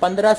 15